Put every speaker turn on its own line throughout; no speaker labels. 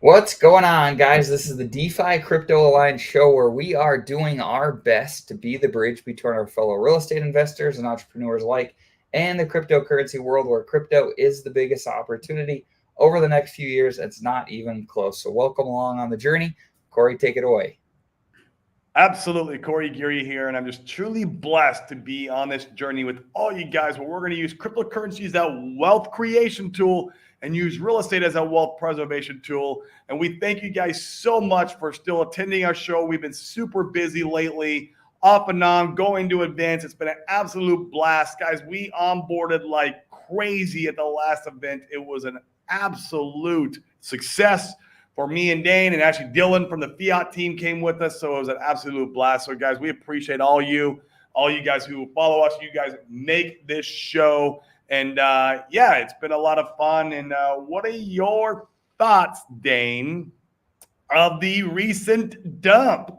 What's going on, guys? This is the DeFi Crypto Alliance show where we are doing our best to be the bridge between our fellow real estate investors and entrepreneurs alike and the cryptocurrency world where crypto is the biggest opportunity over the next few years. It's not even close. So, welcome along on the journey. Corey, take it away.
Absolutely. Corey Geary here, and I'm just truly blessed to be on this journey with all you guys where we're going to use cryptocurrency as that wealth creation tool and use real estate as a wealth preservation tool. And we thank you guys so much for still attending our show. We've been super busy lately, off and on, going to events. It's been an absolute blast. Guys, we onboarded like crazy at the last event. It was an absolute success for me and Dane, and actually Dylan from the Fiat team came with us. So it was an absolute blast. So guys, we appreciate all you guys who follow us. You guys make this show. And yeah, it's been a lot of fun. And what are your thoughts, Dane, of the recent dump?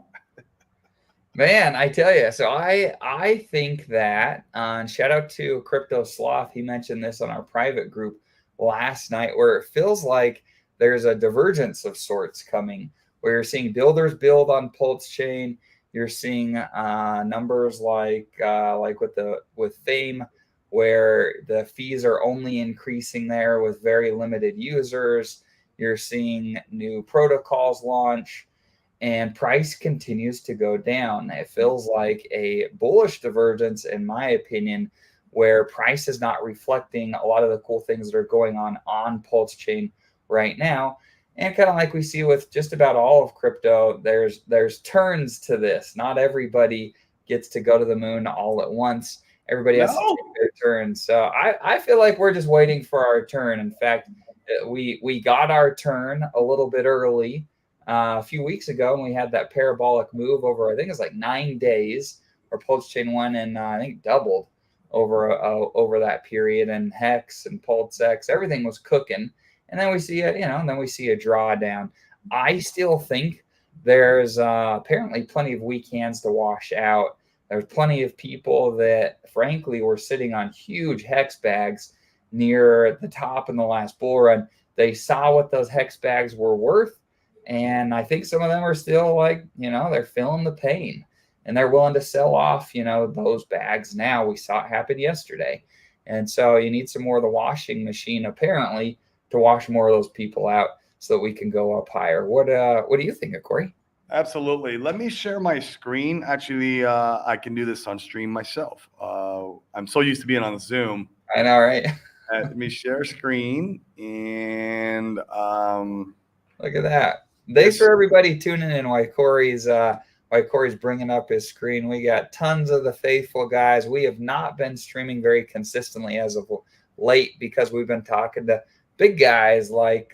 Man, I tell you, so I think that shout out to Crypto Sloth. He mentioned this on our private group last night, where it feels like there's a divergence of sorts coming, where you're seeing builders build on Pulse Chain. You're seeing numbers like with Fame, where the fees are only increasing there with very limited users. You're seeing new protocols launch and price continues to go down. It feels like a bullish divergence, in my opinion, where price is not reflecting a lot of the cool things that are going on Pulse Chain right now. And kind of like we see with just about all of crypto, there's turns to this. Not everybody gets to go to the moon all at once. Everybody has to take their turn. So I feel like we're just waiting for our turn. In fact, we got our turn a little bit early a few weeks ago, and we had that parabolic move over, I think it's like 9 days, where Pulse Chain went and I think doubled over that period, and Hex and PulseX, everything was cooking. And then we see a drawdown. I still think there's apparently plenty of weak hands to wash out. There's plenty of people that, frankly, were sitting on huge Hex bags near the top in the last bull run. They saw what those Hex bags were worth. And I think some of them are still like, they're feeling the pain and they're willing to sell off, those bags now. We saw it happen yesterday. And so you need some more of the washing machine, apparently, to wash more of those people out so that we can go up higher. What do you think, Corey?
Absolutely. Let me share my screen. Actually, I can do this on stream myself. I'm so used to being on Zoom.
I know, right?
Let me share screen and
look at that. Thanks for everybody tuning in while Corey's bringing up his screen. We got tons of the faithful guys. We have not been streaming very consistently as of late because we've been talking to big guys like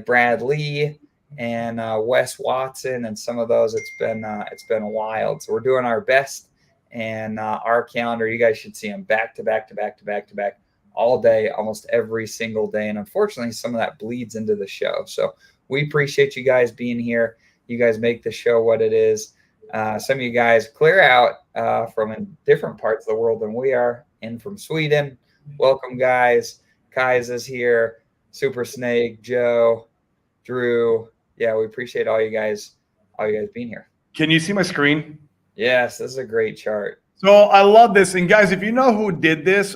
Brad Lee and Wes Watson and some of those. It's been wild. So we're doing our best, and our calendar, you guys should see them back to back to back to back to back all day, almost every single day. And unfortunately, some of that bleeds into the show. So we appreciate you guys being here. You guys make the show what it is. Some of you guys clear out from different parts of the world than we are, in from Sweden. Welcome, guys. Kai's is here. Super Snake, Joe, Drew. Yeah, we appreciate all you guys being here.
Can you see my screen?
Yes, this is a great chart.
So I love this. And guys, if you know who did this,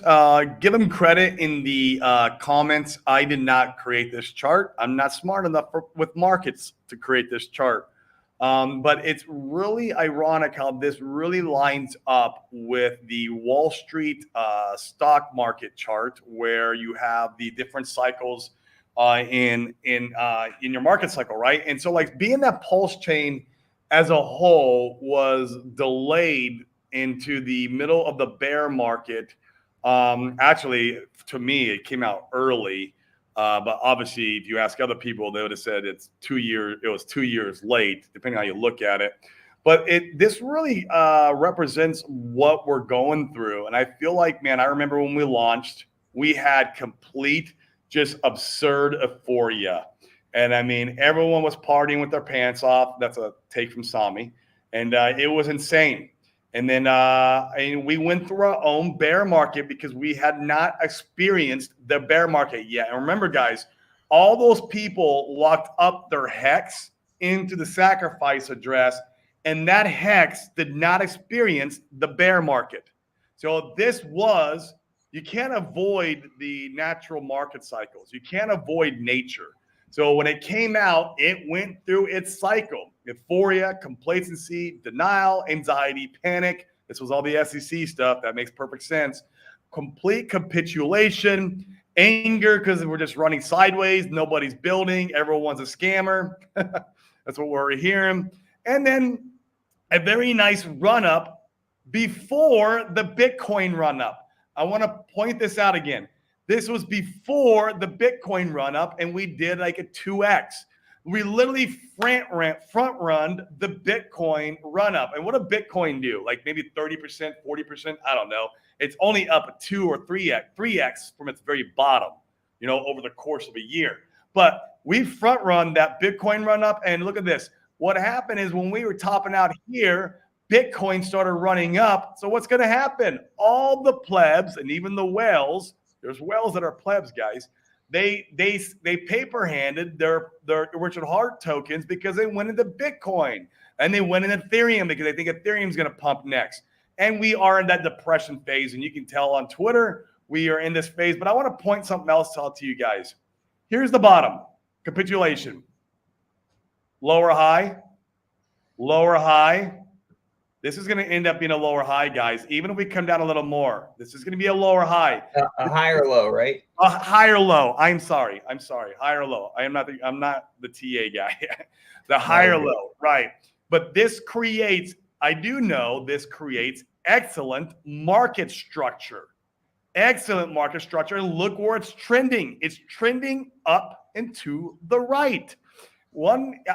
give them credit in the comments. I did not create this chart. I'm not smart enough with markets to create this chart. But it's really ironic how this really lines up with the Wall Street stock market chart, where you have the different cycles in your market cycle, right? And so, like, being that Pulse Chain as a whole was delayed into the middle of the bear market. Actually, to me, it came out early. But obviously, if you ask other people, they would have said it's 2 years. It was 2 years late, depending on how you look at it. But this really represents what we're going through. And I feel like, man, I remember when we launched, we had complete, just absurd euphoria. And I mean, everyone was partying with their pants off. That's a take from Sami. And it was insane. And then we went through our own bear market because we had not experienced the bear market yet. And remember, guys, All those people locked up their hex into the sacrifice address, and that hex did not experience the bear market. So this was, you can't avoid the natural market cycles. You can't avoid nature. So when it came out, it went through its cycle: euphoria, complacency, denial, anxiety, panic. This was all the SEC stuff. That makes perfect sense. Complete capitulation, anger because we're just running sideways. Nobody's building. Everyone's a scammer. That's what we're hearing. And then a very nice run up before the Bitcoin run up. I want to point this out again. This was before the Bitcoin run up, and we did like a 2x. We literally front run the Bitcoin run up. And what did Bitcoin do? Like maybe 30%, 40%? I don't know. It's only up a 2 or 3x from its very bottom, over the course of a year. But we front run that Bitcoin run up, and look at this. What happened is when we were topping out here, Bitcoin started running up. So what's going to happen? All the plebs and even the whales, there's whales that are plebs, guys. They paper handed their Richard Hart tokens because they went into Bitcoin, and they went into Ethereum because they think Ethereum is going to pump next. And we are in that depression phase, and you can tell on Twitter we are in this phase. But I want to point something else out to you guys. Here's the bottom: capitulation. Lower high, lower high. This is going to end up being a lower high, guys. Even if we come down a little more, this is going to be a lower high.
A higher low, right?
A higher low. I'm sorry. Higher low. I'm not the TA guy. The higher low, right? But this creates, I do know this creates excellent market structure. Excellent market structure. And look where it's trending. It's trending up and to the right.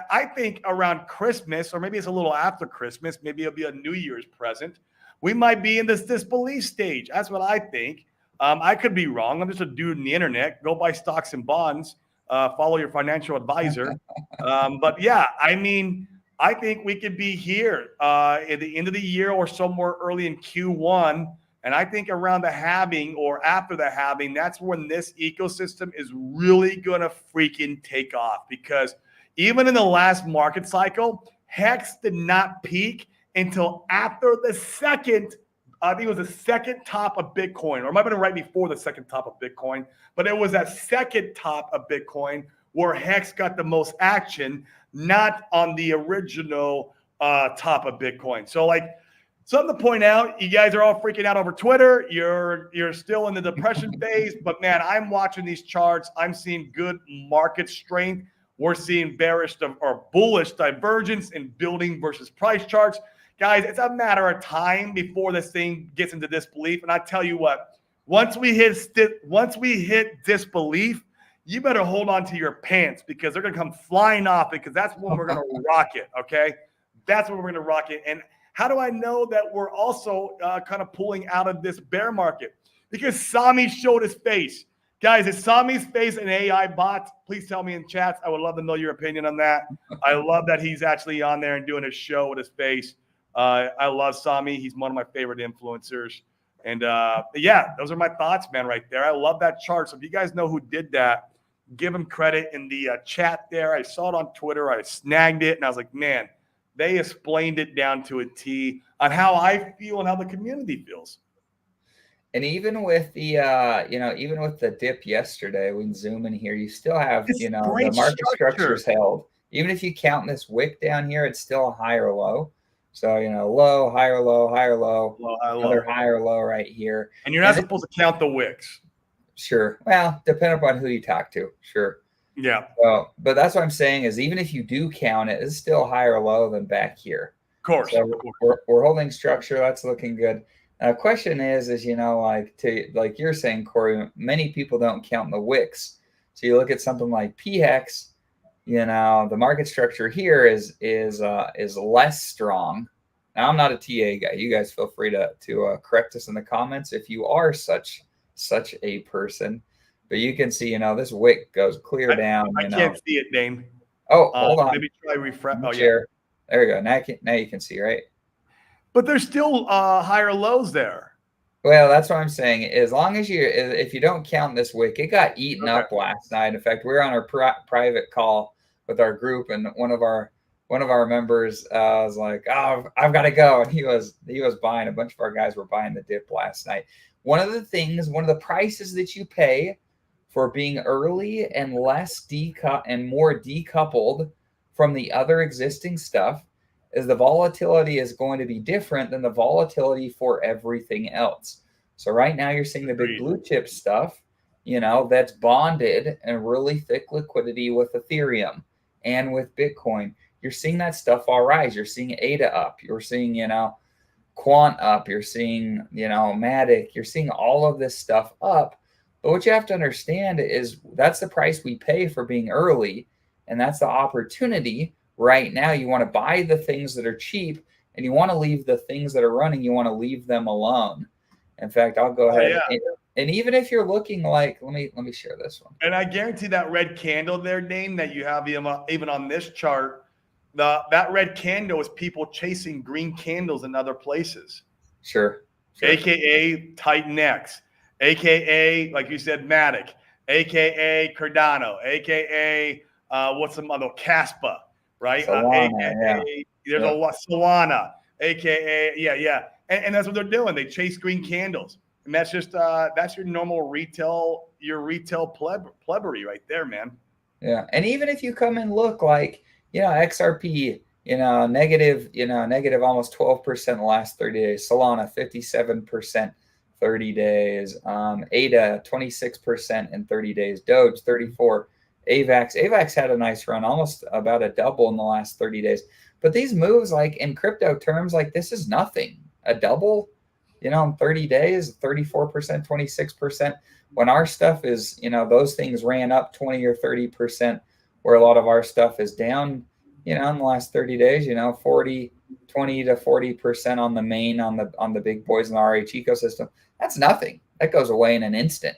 I think around Christmas, or maybe it's a little after Christmas, maybe it'll be a New Year's present, we might be in this disbelief stage. That's what I think. I could be wrong. I'm just a dude in the internet. Go buy stocks and bonds. Follow your financial advisor. But yeah, I mean, I think we could be here at the end of the year or somewhere early in Q1. And I think around the halving or after the halving, that's when this ecosystem is really going to freaking take off. Because even in the last market cycle, Hex did not peak until after the second, I think it was the second top of Bitcoin, or it might have been right before the second top of Bitcoin, but it was that second top of Bitcoin where Hex got the most action, not on the original top of Bitcoin. So like, something to point out, you guys are all freaking out over Twitter. You're still in the depression phase, but man, I'm watching these charts. I'm seeing good market strength. We're seeing bearish or bullish divergence in building versus price charts. Guys, it's a matter of time before this thing gets into disbelief. And I tell you what, once we hit disbelief, you better hold on to your pants because they're going to come flying off, because that's when we're going to rock it, okay? That's when we're going to rock it. And how do I know that we're also kind of pulling out of this bear market? Because Sami showed his face. Guys, is Sami's face an AI bot? Please tell me in chats. I would love to know your opinion on that. I love that he's actually on there and doing a show with his face. I love Sami. He's one of my favorite influencers. And yeah, those are my thoughts, man, right there. I love that chart. So if you guys know who did that, give him credit in the chat there. I saw it on Twitter. I snagged it, and I was like, man, they explained it down to a T on how I feel and how the community feels.
And even with the, even with the dip yesterday, we can zoom in here. You still have, the market structures held. Even if you count this wick down here, it's still a higher low. So, low, higher low, higher low, another higher low right here.
And you're not supposed to count the wicks.
Sure. Well, depending upon who you talk to. Sure.
Yeah.
So, but that's what I'm saying is even if you do count it, it's still higher low than back here.
Of course.
So we're holding structure. That's looking good. Question is like you're saying, Corey, many people don't count the wicks. So you look at something like PHEX, the market structure here is less strong. Now, I'm not a TA guy. You guys feel free to correct us in the comments if you are such a person. But you can see, this wick goes clear down.
I can't see it, Dane.
Oh, hold on.
Maybe try refresh. Oh,
yeah. There we go. Now you can see, right?
But there's still higher lows there.
Well, that's what I'm saying. As long as if you don't count this wick, it got eaten
Okay.
up last night. In fact, we were on our private call with our group, and one of our members was like, "Oh, I've got to go," and he was buying. A bunch of our guys were buying the dip last night. One of the prices that you pay for being early and more decoupled from the other existing stuff is the volatility is going to be different than the volatility for everything else. So right now you're seeing the big
Agreed.
blue chip stuff, that's bonded and really thick liquidity with Ethereum and with Bitcoin. You're seeing that stuff all rise. You're seeing ADA up. You're seeing, Quant up. You're seeing, Matic. You're seeing all of this stuff up. But what you have to understand is that's the price we pay for being early, and that's the opportunity right now. You want to buy the things that are cheap, and you want to leave the things that are running, you want to leave them alone. In fact, I'll go
Oh
ahead
yeah.
and even if you're looking like, let me share this one.
And I guarantee that red candle there, Dane, that you have even on this chart, that red candle is people chasing green candles in other places.
Sure.
AKA Titan X, AKA, like you said, Matic, AKA Cardano, AKA what's some other Caspa, right?
Solana, yeah.
AKA there's a lot Solana, AKA yeah. And that's what they're doing. They chase green candles. And that's just that's your normal retail, plebbery right there, man.
Yeah. And even if you come and look like, XRP, negative almost 12% the last 30 days. Solana, 57%, 30 days. ADA, 26% in 30 days. Doge, 34. AVAX had a nice run, almost about a double in the last 30 days. But these moves, like in crypto terms, like this is nothing. A double, in 30 days, 34%, 26%. When our stuff is, those things ran up 20 or 30%, where a lot of our stuff is down, in the last 30 days, 20 to 40% on the main, on the big boys in the RH ecosystem. That's nothing. That goes away in an instant.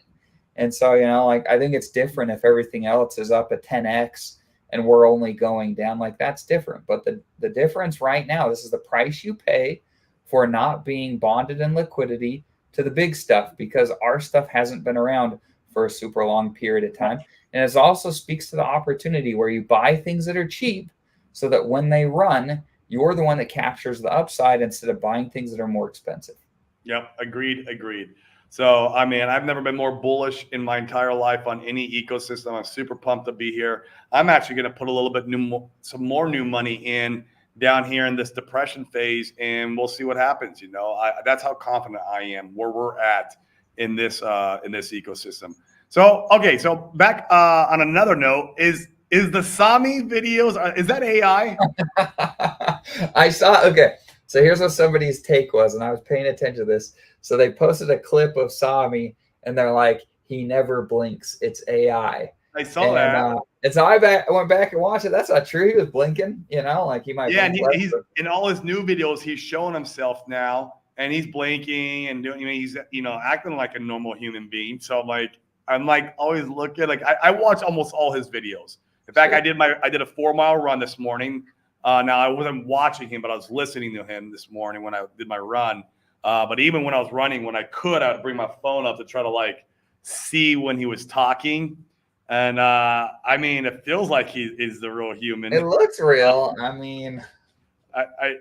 And so, like I think it's different if everything else is up at 10x and we're only going down, like that's different. But the difference right now, this is the price you pay for not being bonded in liquidity to the big stuff, because our stuff hasn't been around for a super long period of time. And it also speaks to the opportunity where you buy things that are cheap so that when they run, you're the one that captures the upside instead of buying things that are more expensive.
Yep, agreed. So, I mean, I've never been more bullish in my entire life on any ecosystem. I'm super pumped to be here. I'm actually going to put a little bit some more new money in down here in this depression phase, and we'll see what happens. That's how confident I am where we're at in this ecosystem. So, okay, so back on another note, is the Sami videos, is that AI?
I saw. Okay, so here's what somebody's take was, and I was paying attention to this. So they posted a clip of Sami, and they're like, "He never blinks. It's AI."
I saw that.
And so I went back and watched it. That's not true. He was blinking, like he might.
Yeah,
blink
and
less,
he's in all his new videos. He's showing himself now, and he's blinking and doing. He's acting like a normal human being. So I'm always looking. I watch almost all his videos. In fact,
Sure.
I did a 4-mile run this morning. Now I wasn't watching him, but I was listening to him this morning when I did my run. But even when I was running, when I could, I would bring my phone up to try to see when he was talking. And I mean, it feels like he is the real human.
It looks real. I mean,
I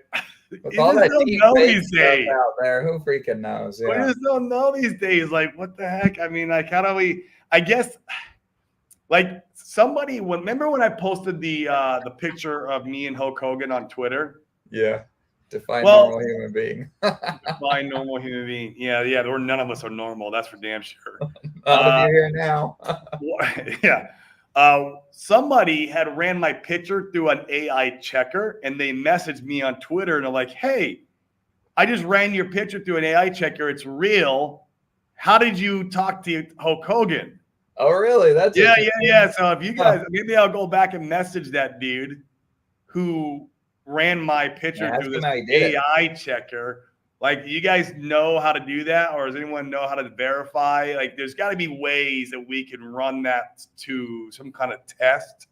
with
you
all
just
that
don't
deep
know
fake
these
stuff
days.
out there, who freaking knows?
We
Yeah.
just don't know these days. What the heck? I mean, how do we? I guess, somebody. Remember when I posted the picture of me and Hulk Hogan on Twitter?
Yeah. Define
Well,
normal human being.
define normal human being. Yeah. None of us are normal. That's for damn sure.
Not if you're here now.
Yeah. Somebody had ran my picture through an AI checker, and they messaged me on Twitter, and they're like, "Hey, I just ran your picture through an AI checker. It's real. How did you talk to Hulk Hogan?"
Oh, really? That's
Yeah. So if you guys, maybe I'll go back and message that dude who ran my picture
Yeah,
through
ask him
this
how he did it.
AI checker. You guys know how to do that, or does anyone know how to verify? There's got to be ways that we can run that to some kind of test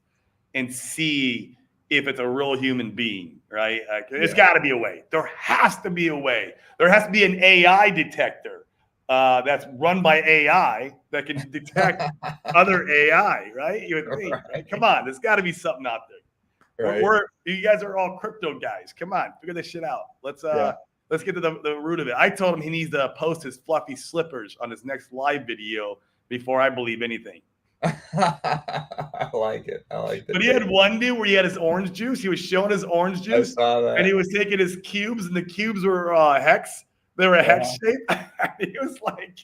and see if it's a real human being, right? There's got to be a way. There has to be a way. There has to be an AI detector that's run by AI that can detect other AI, right? You would think, right? Come on, there's got to be something out there.
Right.
You guys are all crypto guys. Come on, figure this shit out. Let's
Yeah.
let's get to the root of it. I told him he needs to post his fluffy slippers on his next live video before I believe anything.
I like it. I like it.
But he had one dude where he had his orange juice. He was showing his orange
I
juice,
saw that.
and he was taking his cubes, and the cubes were hex. They were hex shape. He was like,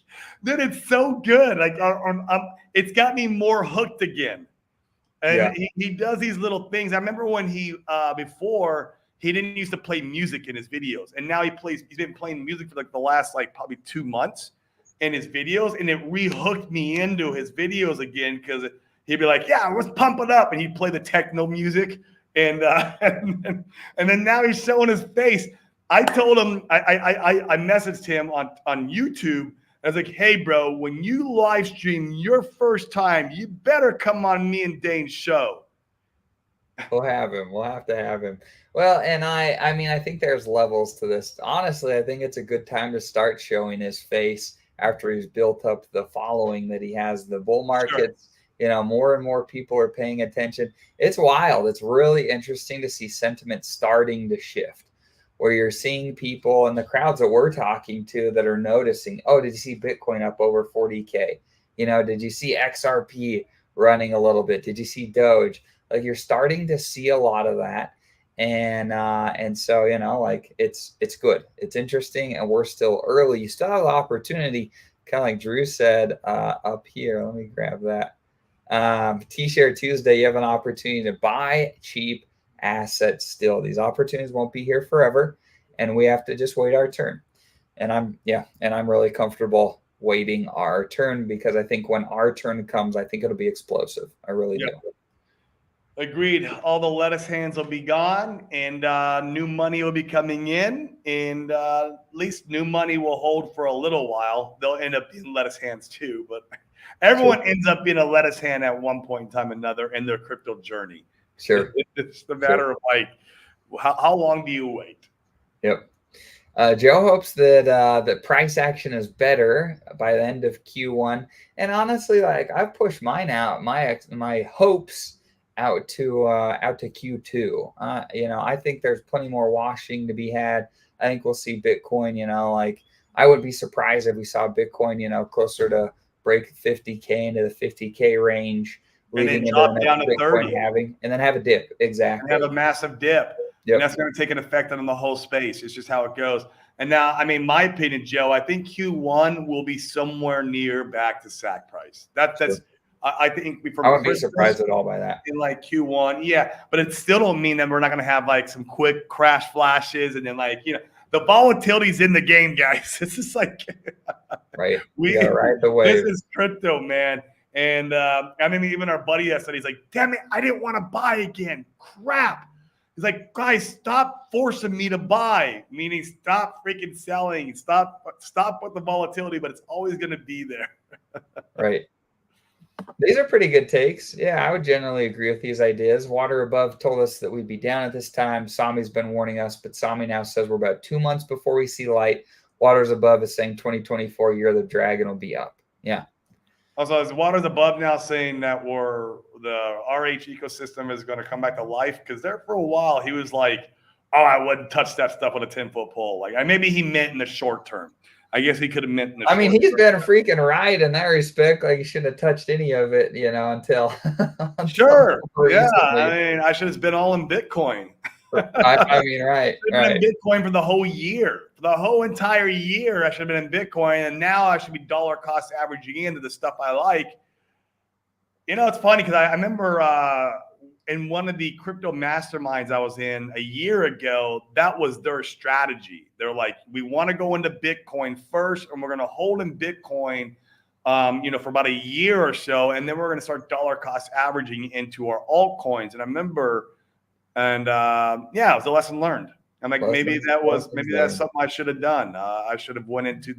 "Dude, it's so good. Like, it's got me more hooked again." And he does these little things. I remember when he before he didn't used to play music in his videos, and now he's been playing music for like the last like probably 2 months in his videos, and it re-hooked me into his videos again because he'd be like, "Yeah, let's pump it up," and he'd play the techno music, and and then now he's showing his face. I told him I messaged him on YouTube. I was like, "Hey, bro, when you live stream your first time, you better come on me and Dane's show."
We'll have him. We'll have to have him. Well, and I mean, I think there's levels to this. Honestly, I think it's a good time to start showing his face after he's built up the following that he has. The bull markets, more and more people are paying attention. It's wild. It's really interesting to see sentiment starting to shift, where you're seeing people and the crowds that we're talking to that are noticing, oh, did you see Bitcoin up over 40K? Did you see XRP running a little bit? Did you see Doge? Like, you're starting to see a lot of that. And so, like, it's good. It's interesting, and we're still early. You still have the opportunity, kind of like Drew said up here. Let me grab that. T-Share Tuesday, you have an opportunity to buy cheap assets still. These opportunities won't be here forever, and we have to just wait our turn. And I'm really comfortable waiting our turn, because I think when our turn comes, I think it'll be explosive. I really do.
Agreed. All the lettuce hands will be gone, and new money will be coming in, and at least new money will hold for a little while. They'll end up being lettuce hands too, but everyone ends up being a lettuce hand at one point in time or another in their crypto journey.
Sure.
It's the matter of like, how long do you wait?
Yep. Joe hopes that that price action is better by the end of Q1. And honestly, like, I've pushed mine out, my hopes out to Q2. I think there's plenty more washing to be had. I think we'll see Bitcoin, like, I wouldn't be surprised if we saw Bitcoin, closer to break 50K into the 50K range, leading into the
down
next
to 30.
Bitcoin halving, and then have a dip. Exactly.
And have a massive dip. Yep. And that's going to take an effect on the whole space. It's just how it goes. And now, I mean, my opinion, Joe, I think Q1 will be somewhere near back to SAC price. That's sure. I think
I wouldn't be surprised at all by that.
In like Q1, yeah, but it still don't mean that we're not going to have like some quick crash flashes, and then like, the volatility's in the game, guys. It's just like
right. We gotta ride the wave.
This is crypto, man. And I mean, even our buddy yesterday, he's like, "Damn it, I didn't want to buy again. Crap." He's like, "Guys, stop forcing me to buy." Meaning, stop freaking selling. Stop with the volatility, but it's always going to be there.
Right. These are pretty good takes. Yeah, I would generally agree with these ideas. Water Above told us that we'd be down at this time. Sami's been warning us, but Sami now says we're about 2 months before we see light. Waters Above is saying 2024 year of the dragon will be up. Yeah.
Also, is Waters Above now saying that the RH ecosystem is going to come back to life? Because there for a while he was like, "Oh, I wouldn't touch that stuff with a 10-foot pole." Like, maybe he meant in the short term. I guess he could have meant in the short term.
He's been a freaking right in that respect. Like, he shouldn't have touched any of it, until
sure. Yeah. I mean, I should have been all in Bitcoin.
I mean, right.
Been in Bitcoin for the whole year. For the whole entire year, I should have been in Bitcoin, and now I should be dollar cost averaging into the stuff I like. It's funny because I remember in one of the crypto masterminds I was in a year ago, that was their strategy. They're like, we want to go into Bitcoin first, and we're going to hold in Bitcoin, for about a year or so, and then we're going to start dollar cost averaging into our altcoins. And I remember, it was a lesson learned. I'm like, maybe that's something I should have done. I should have went into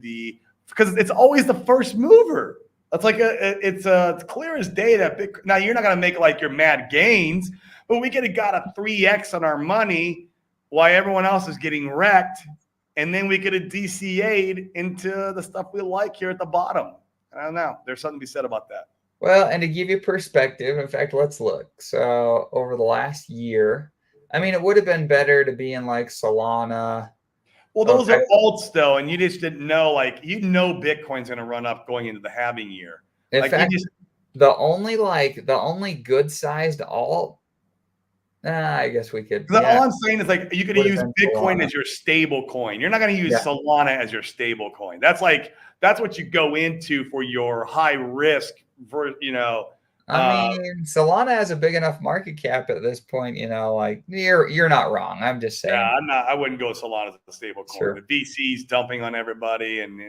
because it's always the first mover. It's like it's clear as day that Bitcoin. Now, you're not going to make like your mad gains, but we got a 3x on our money while everyone else is getting wrecked. and then we could have DCA'd into the stuff we like here at the bottom. I don't know. There's something to be said about that.
Well, and to give you perspective, in fact, let's look. So over the last year, I mean, it would have been better to be in like Solana.
Well, those are alts though, and you just didn't know, like, Bitcoin's going to run up going into the halving year.
In
Like,
fact, the only good sized alt, I guess we could.
All I'm saying is, like, you could use Bitcoin
Solana
as your stable coin. You're not going to use Solana as your stable coin. That's what you go into for your high risk.
I mean, Solana has a big enough market cap at this point. Like you're not wrong. I'm just saying.
Yeah, I wouldn't go Solana as a stable coin. Sure. The VC's dumping on everybody, and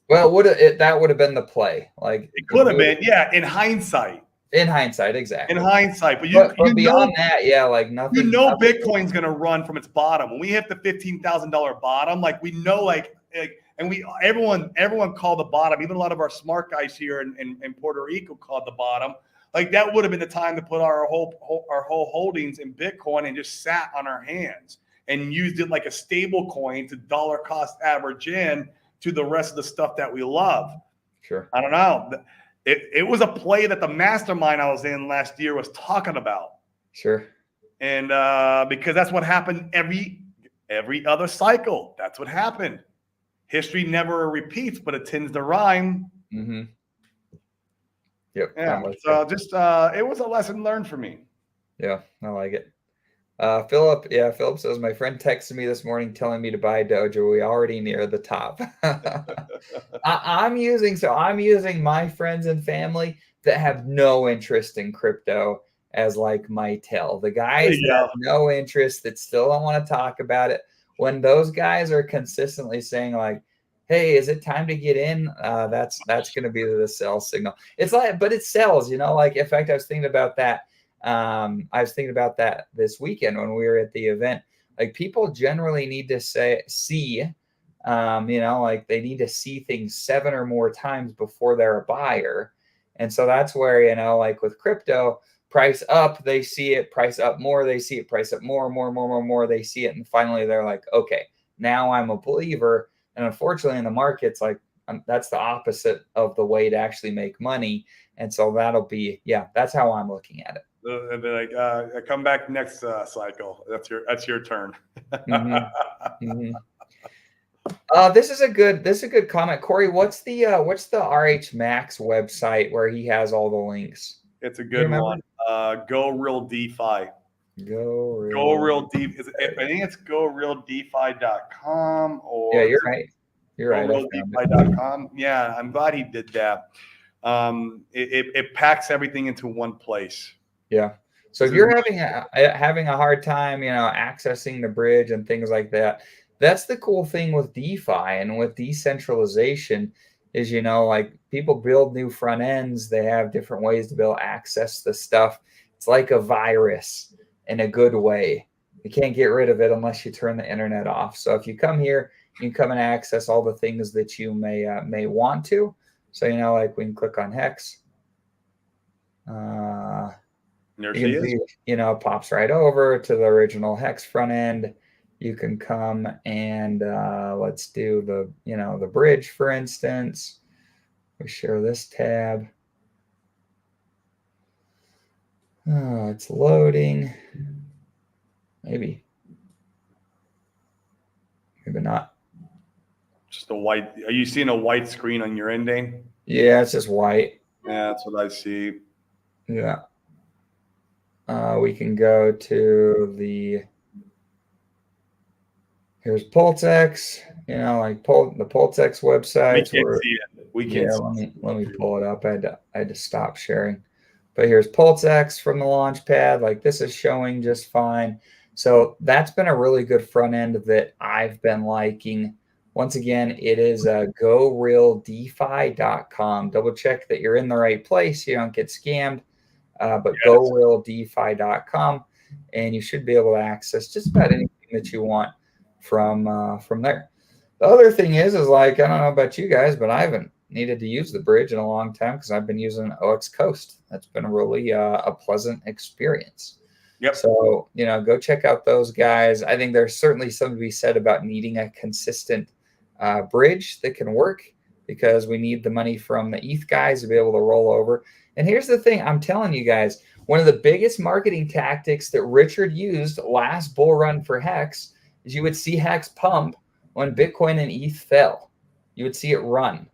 well, that would have been the play. Like
it could have been, yeah. In hindsight,
exactly.
In hindsight, but
beyond that, yeah, like nothing.
Bitcoin's going to run from its bottom. When we hit the $15,000 bottom, like we know, and everyone called the bottom. Even a lot of our smart guys here in Puerto Rico called the bottom. Like that would have been the time to put our whole holdings in Bitcoin and just sat on our hands and used it like a stable coin to dollar cost average in to the rest of the stuff that we love.
Sure.
I don't know. It was a play that the mastermind I was in last year was talking about.
Sure.
And because that's what happened every other cycle. That's what happened. History never repeats, but it tends to rhyme.
Mm-hmm. Yep.
Yeah. So just it was a lesson learned for me.
Yeah, I like it. Philip says, my friend texted me this morning telling me to buy Dojo. We already near the top. I'm using my friends and family that have no interest in crypto as like my tell. The guys that have no interest, that still don't want to talk about it. When those guys are consistently saying like, hey, is it time to get in? That's going to be the sell signal. It's like, but it sells, like, in fact, I was thinking about that. This weekend when we were at the event. Like people generally need to see, like they need to see things 7 or more times before they're a buyer. And so that's where, like with crypto, price up, they see it, price up more, they see it, price up more, they see it. And finally they're like, okay, now I'm a believer. And unfortunately in the markets, like that's the opposite of the way to actually make money. And so that'll be, that's how I'm looking at it.
And be like, come back next cycle. That's your turn.
Mm-hmm. Mm-hmm. This is a good comment, Corey. What's the RH Max website where he has all the links?
It's a good one. Go Real DeFi. Go Real DeFi. I think it's GoRealDeFi.com or
you're right. You're right.
GoRealDeFi.com. Yeah, I'm glad he did that. It packs everything into one place.
Yeah. So if you're having a hard time, accessing the bridge and things like that, that's the cool thing with DeFi and with decentralization is, like people build new front ends. They have different ways to be able to access the stuff. It's like a virus in a good way. You can't get rid of it unless you turn the internet off. So if you come here, you can come and access all the things that you may want to. So, like we can click on Hex.
There she is.
Pops right over to the original Hex front end. You can come and let's do the bridge, for instance. We share this tab. Oh, it's loading. Maybe not.
Just a white. Are you seeing a white screen on your ending?
Yeah, it's just white.
Yeah, that's what I see.
Yeah. We can go to here's Pultex, like the Pultex website.
We can't see it. We can't see it.
Let me pull it up. I had to stop sharing. But here's Pultex from the launch pad. Like this is showing just fine. So that's been a really good front end that I've been liking. Once again, it is GoRealDeFi.com. Double check that you're in the right place. You don't get scammed. But yes. GoRealDeFi.com, and you should be able to access just about anything that you want from there. The other thing is like, I don't know about you guys, but I haven't needed to use the bridge in a long time because I've been using OX Coast. That's been a really a pleasant experience.
Yep.
So, go check out those guys. I think there's certainly something to be said about needing a consistent bridge that can work, because we need the money from the ETH guys to be able to roll over. And here's the thing, I'm telling you guys, one of the biggest marketing tactics that Richard used last bull run for Hex is you would see Hex pump when Bitcoin and ETH fell. You would see it run.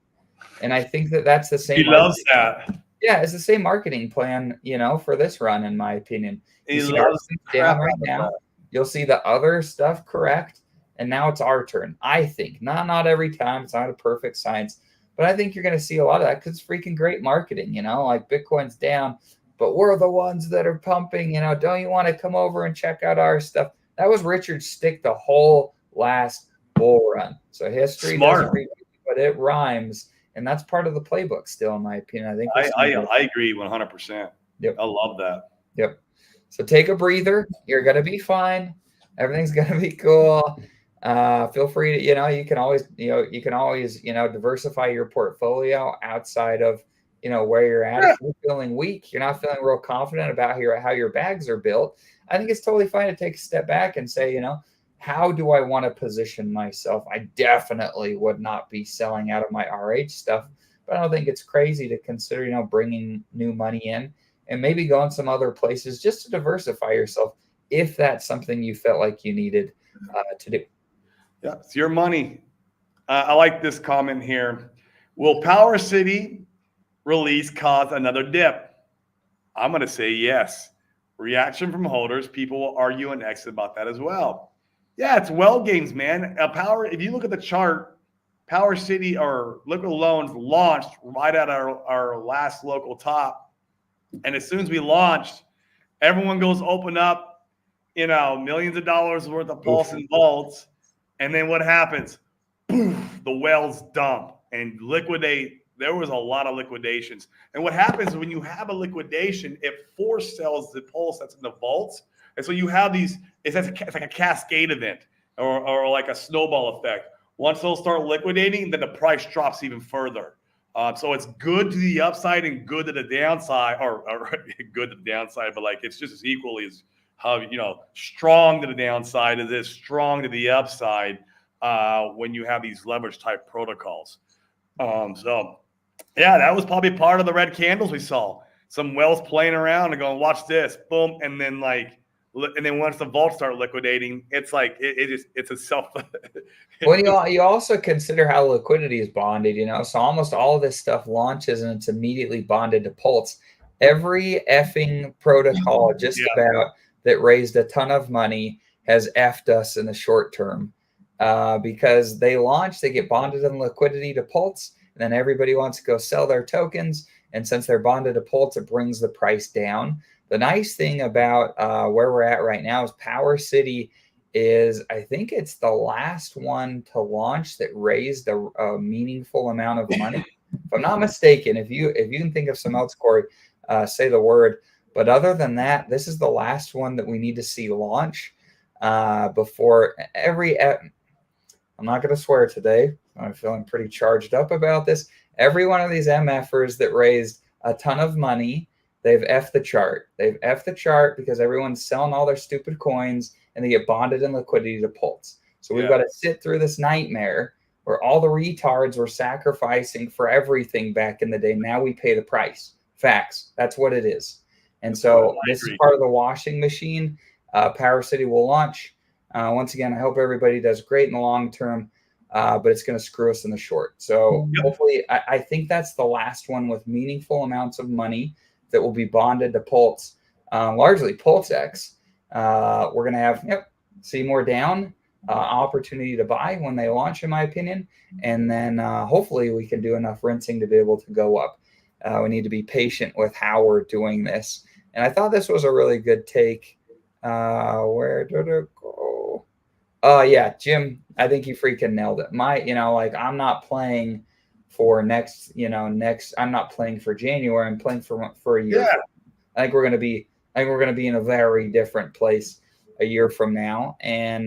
And I think that that's the
He
same
loves
marketing.
that.
Yeah, it's the same marketing plan, for this run, in my opinion. You
He
see our
loves
stuff
the crap
down right
out of
now.
that.
You'll see the other stuff correct, and now it's our turn. I think not every time. It's not a perfect science, but I think you're going to see a lot of that because it's freaking great marketing. Like Bitcoin's down, but we're the ones that are pumping. Don't you want to come over and check out our stuff? That was Richard's stick the whole last bull run. So history doesn't
Smart.
repeat, but it rhymes. And that's part of the playbook still, in my opinion. I think we'll see more.
I agree 100%.
Yep.
I love that.
Yep. So take a breather. You're gonna be fine. Everything's gonna be cool. Feel free to, you can always, diversify your portfolio outside of, where you're at.
Yeah.
If you're feeling weak, you're not feeling real confident about how your bags are built. I think it's totally fine to take a step back and say, how do I want to position myself? I definitely would not be selling out of my RH stuff, but I don't think it's crazy to consider, bringing new money in and maybe going some other places just to diversify yourself if that's something you felt like you needed to do.
Yeah, it's your money. I like this comment here. Will Power City release cause another dip? I'm going to say yes. Reaction from holders. People will argue and exit about that as well. Yeah, it's well games, man. If you look at the chart, Power City or Liquid Loans launched right at our last local top. And as soon as we launched, everyone goes open up, millions of dollars worth of pulse and vaults. And then what happens? Poof, the whales dump and liquidate. There was a lot of liquidations. And what happens when you have a liquidation, it force sells the pulse that's in the vaults. And so you have these, it's like a cascade event or like a snowball effect. Once those start liquidating, then the price drops even further. So it's good to the upside and good to the downside, or good to the downside, but like it's just as equally as how strong to the downside as it is strong to the upside when you have these leverage type protocols. So yeah, that was probably part of the red candles we saw. Some whales playing around and going, watch this, boom, and then once the vaults start liquidating, it's like it's a self.
Well, you also consider how liquidity is bonded, so almost all of this stuff launches and it's immediately bonded to Pulse. Every effing protocol just about that raised a ton of money has effed us in the short term because they launch, they get bonded in liquidity to Pulse, and then everybody wants to go sell their tokens. And since they're bonded to Pulse, it brings the price down. The nice thing about where we're at right now is Power City is, I think it's the last one to launch that raised a meaningful amount of money. If I'm not mistaken, if you can think of some else, Corey, say the word. But other than that, this is the last one that we need to see launch before every. I'm not going to swear today. I'm feeling pretty charged up about this. Every one of these MFers that raised a ton of money, they've F'd the chart. They've F'd the chart because everyone's selling all their stupid coins and they get bonded in liquidity to Pulse. So we've got to sit through this nightmare where all the retards were sacrificing for everything back in the day. Now we pay the price. Facts. That's what it is. And so this is part of the washing machine. Power City will launch. Once again, I hope everybody does great in the long term, but it's going to screw us in the short. So hopefully, I think that's the last one with meaningful amounts of money that will be bonded to Pulse, largely PulseX. We're going to have Seymour down, opportunity to buy when they launch, in my opinion. And then hopefully we can do enough rinsing to be able to go up. We need to be patient with how we're doing this. And I thought this was a really good take. Where did it go? Oh, yeah, Jim, I think you freaking nailed it. I'm not playing for I'm not playing for January. I'm playing for a year.
Yeah.
I think we're going to be in a very different place a year from now. And,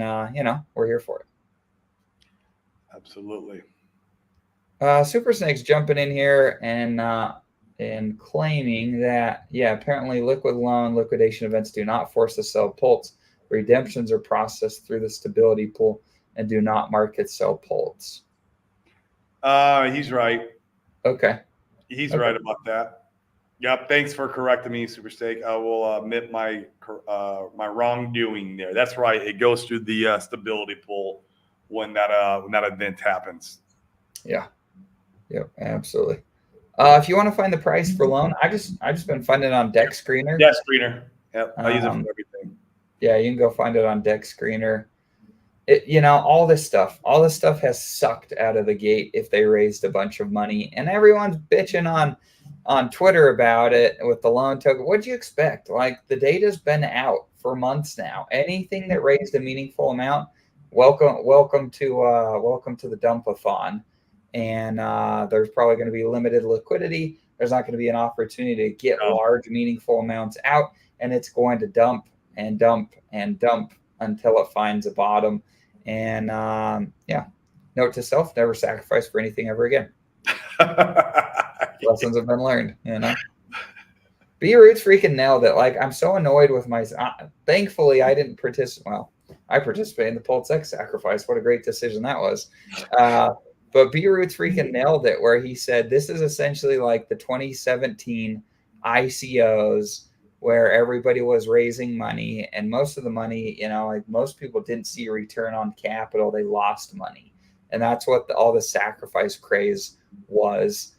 we're here for it.
Absolutely.
Super Snake's jumping in here and and claiming that, yeah, apparently liquid loan liquidation events do not force the sell puts. Redemptions are processed through the stability pool and do not market sell puts.
He's right.
Okay.
He's
Okay.
right about that. Yep. Thanks for correcting me, Super Steak. I will admit my wrongdoing there. That's right. It goes through the stability pool when that event happens.
Yeah. Yep. Absolutely. If you want to find the price for loan, I just been finding it on Deck Screener.
Yeah, screener. Yep. I use it for everything.
Yeah, you can go find it on Deck Screener. All this stuff has sucked out of the gate if they raised a bunch of money, and everyone's bitching on Twitter about it with the loan token. What'd you expect? Like, the data's been out for months now. Anything that raised a meaningful amount, welcome to the dumpathon. And there's probably going to be limited liquidity. There's not going to be an opportunity to get large, meaningful amounts out, and it's going to dump and dump and dump until it finds a bottom. And yeah, note to self: never sacrifice for anything ever again. Lessons have been learned. B Roots freaking nailed it. Like, I'm so annoyed with my. Thankfully, I didn't participate. Well, I participated in the Pulse X sacrifice. What a great decision that was. But B Roots freaking nailed it, where he said this is essentially like the 2017 ICOs, where everybody was raising money, and most of the money, like, most people didn't see a return on capital. They lost money. And that's what all the sacrifice craze was.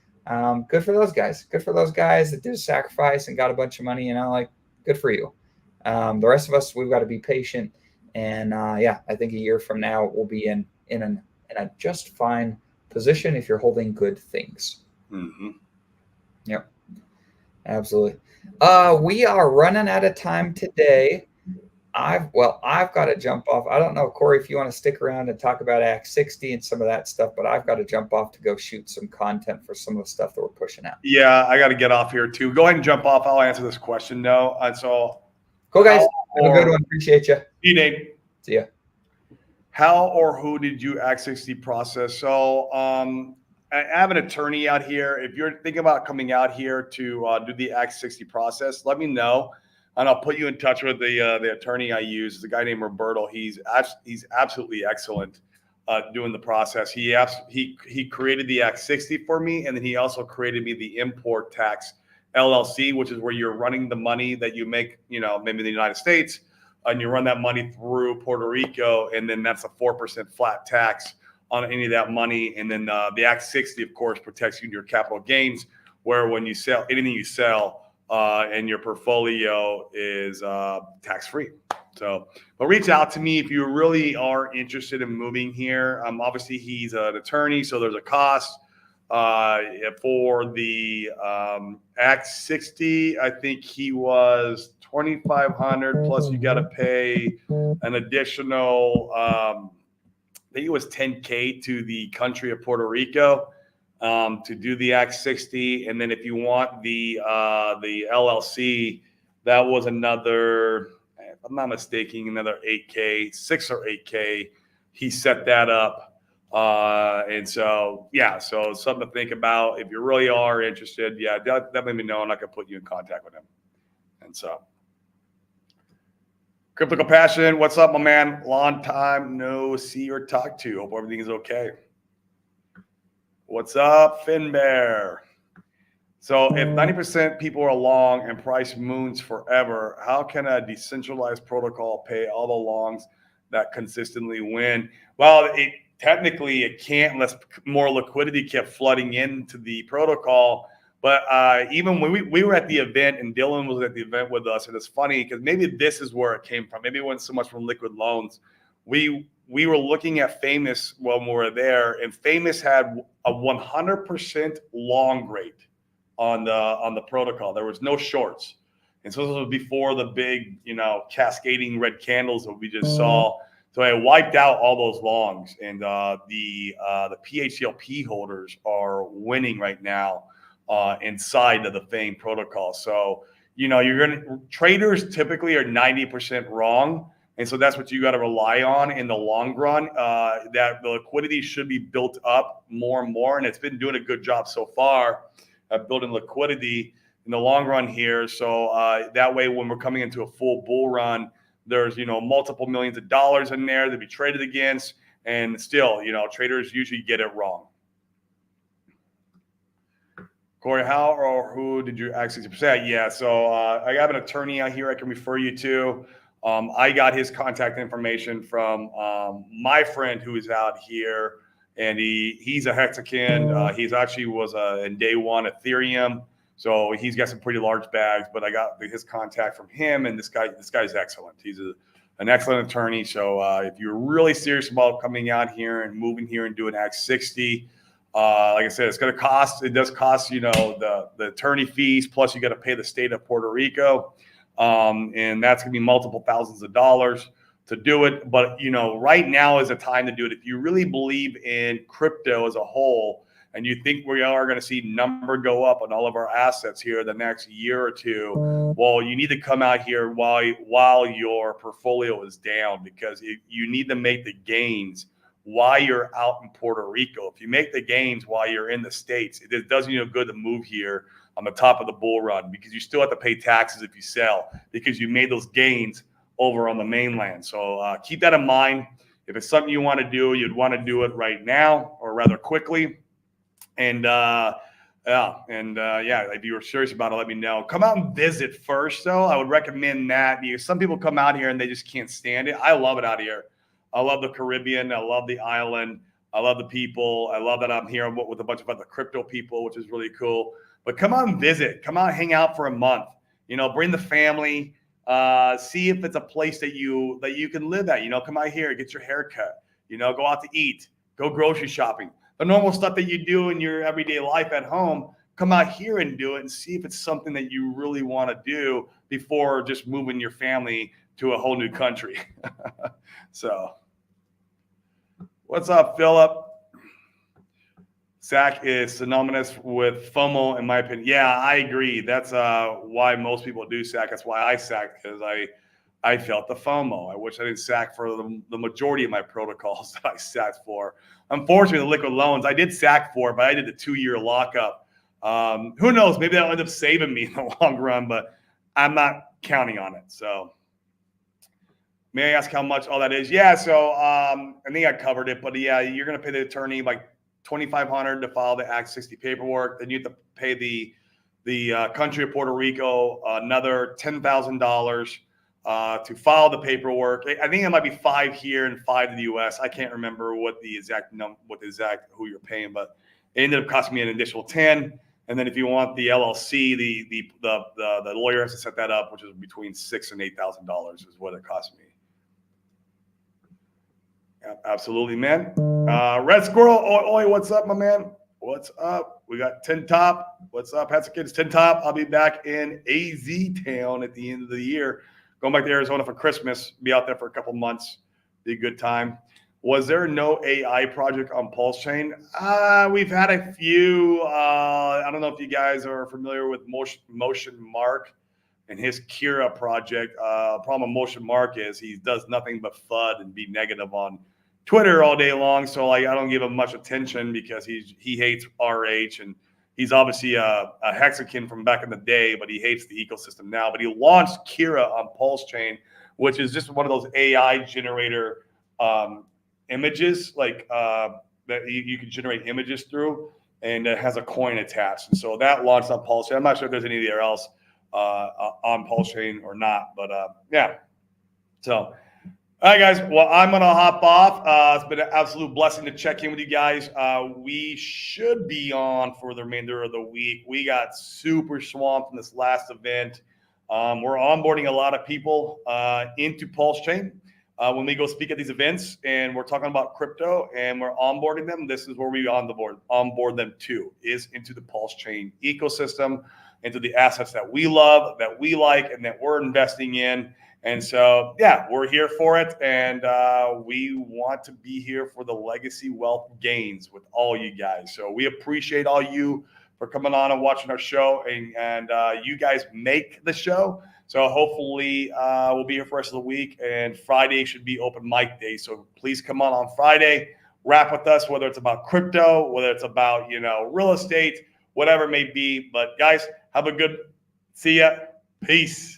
Good for those guys. Good for those guys that did a sacrifice and got a bunch of money, like, good for you. The rest of us, we've got to be patient. And yeah, I think a year from now, we'll be in a just fine position if you're holding good things.
Mm-hmm.
Yep. Absolutely. We are running out of time today. I've got to jump off. I don't know, Corey, if you want to stick around and talk about Act 60 and some of that stuff, but I've got to jump off to go shoot some content for some of the stuff that we're pushing out.
Yeah, I got to get off here too. Go ahead and jump off. I'll answer this question though. So
cool, guys. Have a good one. Appreciate you.
See you, Dave.
See ya.
How or who did you Act 60 process? So I have an attorney out here. If you're thinking about coming out here to do the Act 60 process, let me know, and I'll put you in touch with the attorney I use. It's a guy named Roberto. He's absolutely excellent doing the process. He created the Act 60 for me, and then he also created me the Import Tax LLC, which is where you're running the money that you make, maybe in the United States, and you run that money through Puerto Rico, and then that's a 4% flat tax on any of that money. And then the Act 60, of course, protects you in your capital gains, where when you sell anything you sell and your portfolio is tax-free. So, but reach out to me if you really are interested in moving here. Obviously, he's an attorney, so there's a cost for the Act 60. I think he was $2,500 plus you got to pay an additional I think it was $10K to the country of Puerto Rico to do the Act 60. And then if you want the LLC, that was another, if I'm not mistaken, another 8K, 6 or 8K. He set that up. And so, yeah, so it's something to think about. If you really are interested, yeah, let me know and I can put you in contact with him. And so, Crypto Passion, what's up, my man? Long time no see or talk to. Hope everything is okay. What's up, Finbear? So if 90% people are long and price moons forever, how can a decentralized protocol pay all the longs that consistently win? Well, technically it can't unless more liquidity kept flooding into the protocol. But even when we were at the event and Dylan was at the event with us, and it's funny because maybe this is where it came from. Maybe it wasn't so much from liquid loans. We were looking at Famous when we were there, and Famous had a 100% long rate on the protocol. There was no shorts, and so this was before the big, cascading red candles that we just saw. So I wiped out all those longs, and the PHLP holders are winning right now. Inside of the FAME protocol. So, traders typically are 90% wrong. And so that's what you got to rely on in the long run, that the liquidity should be built up more and more. And it's been doing a good job so far. at building liquidity in the long run here. So that way, when we're coming into a full bull run, there's, multiple millions of dollars in there to be traded against. And still, traders usually get it wrong. Corey, how or who did you ask 60%? Yeah, so I have an attorney out here I can refer you to. I got his contact information from my friend who is out here, and he's a Hexagon. He's actually was in day one Ethereum, so he's got some pretty large bags. But I got his contact from him, and this guy's excellent. He's an excellent attorney. So if you're really serious about coming out here and moving here and doing Act 60. Like I said, it does cost, the attorney fees, plus you got to pay the state of Puerto Rico. And that's going to be multiple thousands of dollars to do it. But, right now is a time to do it. If you really believe in crypto as a whole, and you think we are going to see number go up on all of our assets here the next year or two, well, you need to come out here while your portfolio is down, because you need to make the gains while you're out in Puerto Rico. If you make the gains while you're in the States, it doesn't good to move here on the top of the bull run, because you still have to pay taxes if you sell, because you made those gains over on the mainland. So keep that in mind. If it's something you want to do, you'd want to do it right now, or rather quickly. And if you were serious about it, let me know. Come out and visit first, though. I would recommend that, because some people come out here and they just can't stand it. I love it out here. I love the Caribbean. I love the island. I love the people. I love that I'm here with a bunch of other crypto people, which is really cool. But come out and visit. Come out and hang out for a month. Bring the family. See if it's a place that you can live at. Come out here, get your hair cut. Go out to eat. Go grocery shopping. The normal stuff that you do in your everyday life at home, come out here and do it, and see if it's something that you really want to do before just moving your family to a whole new country. So, what's up, Philip? SAC is synonymous with FOMO, in my opinion. Yeah, I agree. That's why most people do SAC. That's why I SAC, because I felt the FOMO. I wish I didn't SAC for the majority of my protocols that I SAC for. Unfortunately, the liquid loans I did SAC for, but I did the 2-year lockup. Who knows? Maybe that'll end up saving me in the long run, but I'm not counting on it. So, may I ask how much all that is? Yeah, so I think I covered it, but yeah, you're going to pay the attorney like $2,500 to file the Act 60 paperwork. Then you have to pay the country of Puerto Rico another $10,000 to file the paperwork. I think it might be 5 here and 5 to the U.S. I can't remember what the exact who you're paying, but it ended up costing me an additional 10. And then if you want the LLC, the lawyer has to set that up, which is between $6,000 and $8,000 is what it cost me. Absolutely, man. Red Squirrel, oi, what's up, my man? What's up? We got 10 Top. What's up, Hats Kids? 10 Top. I'll be back in AZ Town at the end of the year. Going back to Arizona for Christmas. Be out there for a couple months. Be a good time. Was there no AI project on Pulse Chain? We've had a few. I don't know if you guys are familiar with Motion Mark and his Kira project. Problem with Motion Mark is he does nothing but FUD and be negative on Twitter all day long. So I don't give him much attention, because he hates RH, and he's obviously a Hexagon from back in the day, but he hates the ecosystem now. But he launched Kira on Pulse Chain, which is just one of those AI generator images, that you can generate images through, and it has a coin attached. And so that launched on Pulse Chain. I'm not sure if there's anywhere else on Pulse Chain or not, but yeah. So, all right, guys. Well, I'm going to hop off. It's been an absolute blessing to check in with you guys. We should be on for the remainder of the week. We got super swamped in this last event. We're onboarding a lot of people into Pulse Chain when we go speak at these events, and we're talking about crypto and we're onboarding them. This is where we onboard them to, is into the Pulse Chain ecosystem, into the assets that we love, that we like, and that we're investing in. And so, yeah, we're here for it, and we want to be here for the legacy wealth gains with all you guys. So we appreciate all you for coming on and watching our show, and you guys make the show. So hopefully we'll be here for the rest of the week, and Friday should be open mic day. So please come on Friday, rap with us, whether it's about crypto, whether it's about real estate, whatever it may be. But guys, have a good, see ya. Peace.